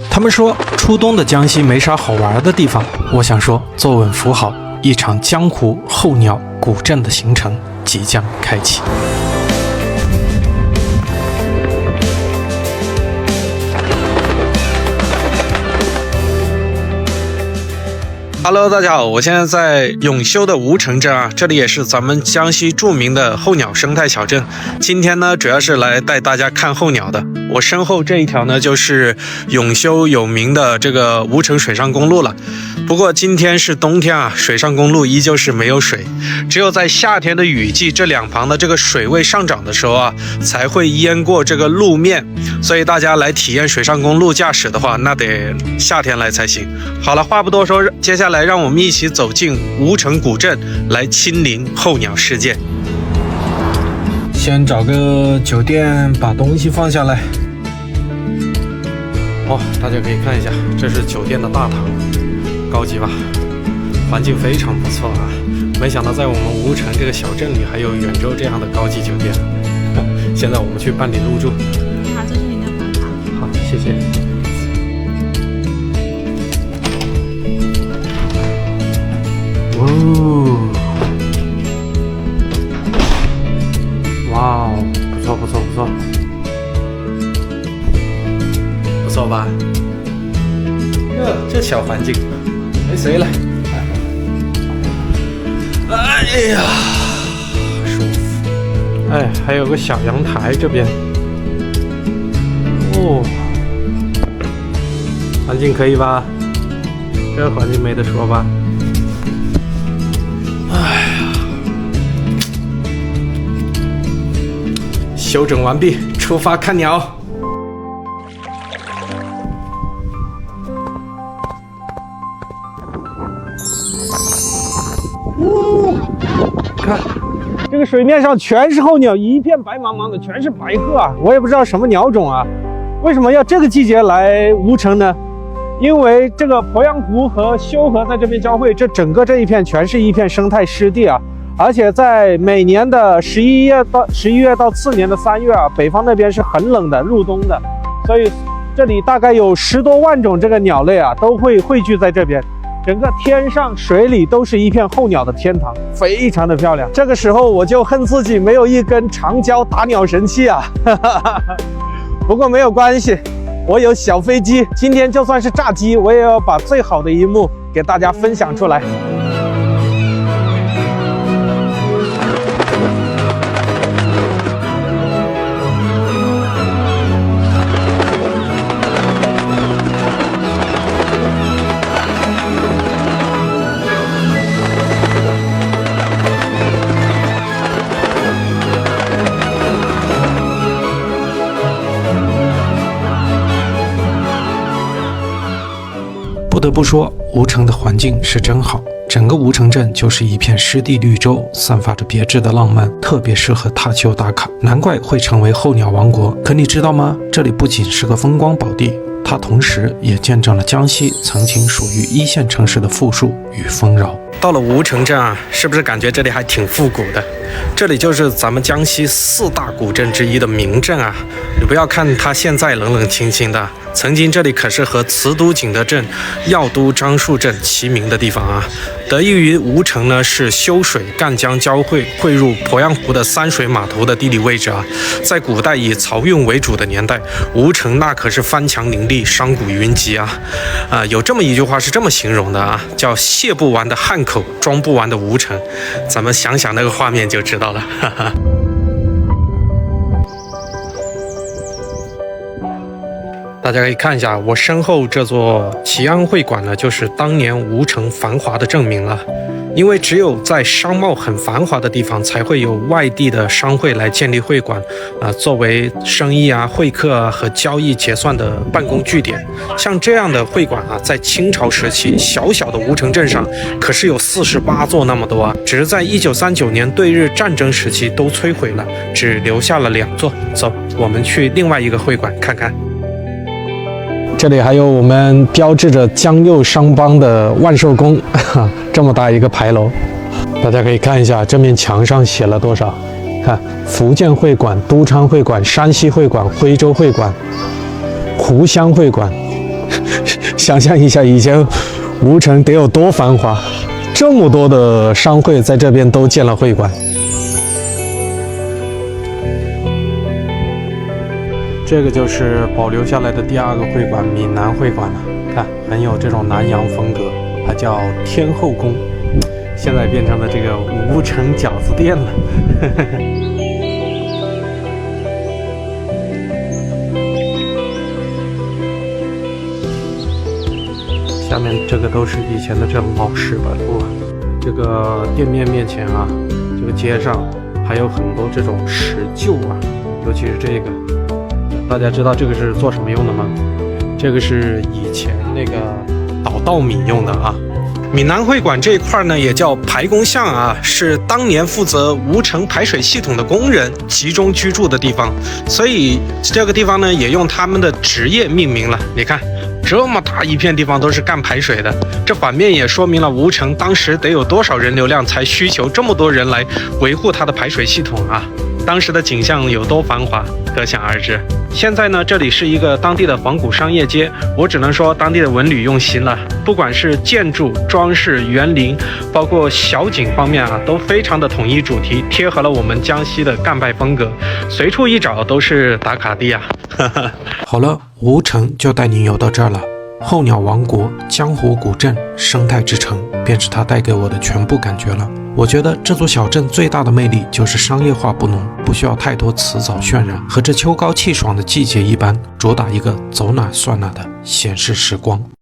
他们说初冬的江西没啥好玩的地方，我想说坐稳扶好，一场江湖候鸟古镇的行程即将开启。Hello， 大家好，我现在在永修的吴城镇啊，这里也是咱们江西著名的候鸟生态小镇。今天呢，主要是来带大家看候鸟的。我身后这一条呢，就是永修有名的这个吴城水上公路了。不过今天是冬天啊，水上公路依旧是没有水，只有在夏天的雨季，这两旁的这个水位上涨的时候啊，才会淹过这个路面。所以大家来体验水上公路驾驶的话，那得夏天来才行。好了，话不多说，接下来让我们一起走进吴城古镇，来亲临候鸟世界。先找个酒店把东西放下来。大家可以看一下，这是酒店的大堂，高级吧？环境非常不错啊！没想到在我们吴城这个小镇里还有远州这样的高级酒店。现在我们去办理入住。好，这是您的房卡。好，谢谢。哇哦，不错不错不错，不错吧？这小环境，没谁了。哎呀，舒服。哎，还有个小阳台这边。环境可以吧？这环境没得说吧？休整完毕，出发看鸟。看，这个水面上全是候鸟，一片白茫茫的，全是白鹤啊！我也不知道什么鸟种啊。为什么要这个季节来吴城呢？因为这个鄱阳湖和修河在这边交汇，这一片全是一片生态湿地啊。而且在每年的11月到次年的3月啊，北方那边是很冷的，入冬的，所以这里大概有10多万种这个鸟类啊，都会汇聚在这边。整个天上水里都是一片候鸟的天堂，非常的漂亮。这个时候我就恨自己没有一根长焦打鸟神器啊！不过没有关系，我有小飞机，今天就算是炸机，我也要把最好的一幕给大家分享出来。不得不说，吴城的环境是真好，整个吴城镇就是一片湿地绿洲，散发着别致的浪漫，特别适合踏秋打卡，难怪会成为候鸟王国。可你知道吗？这里不仅是个风光宝地，它同时也见证了江西曾经属于1线城市的富庶与丰饶。到了吴城镇啊，是不是感觉这里还挺复古的？这里就是咱们江西4大古镇之一的名镇啊！你不要看它现在冷冷清清的，曾经这里可是和瓷都景德镇、药都樟树镇齐名的地方啊。得益于吴城呢是修水赣江交汇汇入鄱阳湖的3水码头的地理位置啊，在古代以漕运为主的年代，吴城那可是藩强林立、商贾云集啊！有这么一句话是这么形容的啊，叫卸不完的汉口，装不完的吴城。咱们想想那个画面就知道了，哈哈。大家可以看一下我身后这座齐安会馆呢，就是当年吴城繁华的证明了。因为只有在商贸很繁华的地方，才会有外地的商会来建立会馆，作为生意啊、会客啊和交易结算的办公据点。像这样的会馆啊，在清朝时期，小小的吴城镇上可是有48座那么多啊，只是在1939年对日战争时期都摧毁了，只留下了2座。走，我们去另外一个会馆看看。这里还有我们标志着江右商帮的万寿宫，这么大一个牌楼，大家可以看一下这面墙上写了多少。看，福建会馆、都昌会馆、山西会馆、徽州会馆、湖湘会馆，想象一下，以前吴城得有多繁华，这么多的商会在这边都建了会馆。这个就是保留下来的第二个会馆——闽南会馆了。看，很有这种南洋风格，它叫天后宫，现在变成了这个吴城饺子店了。下面这个都是以前的这种老石板路啊。这个店面面前啊，这个街上还有很多这种石臼啊，尤其是这个。大家知道这个是做什么用的吗？这个是以前那个捣稻米用的啊。闽南会馆这一块呢，也叫排工巷啊，是当年负责吴城排水系统的工人集中居住的地方，所以这个地方呢，也用他们的职业命名了。你看，这么大一片地方都是干排水的，这反面也说明了吴城当时得有多少人流量才需求这么多人来维护它的排水系统啊。当时的景象有多繁华，可想而知。现在呢，这里是一个当地的仿古商业街，我只能说当地的文旅用心了，不管是建筑、装饰、园林，包括小景方面啊，都非常的统一主题，贴合了我们江西的干派风格，随处一找都是打卡地啊。好了，吴城就带您游到这儿了。候鸟王国、江湖古镇、生态之城，便是它带给我的全部感觉了。我觉得这座小镇最大的魅力就是商业化不浓，不需要太多辞藻渲染，和这秋高气爽的季节一般，主打一个走哪算哪的闲适时光。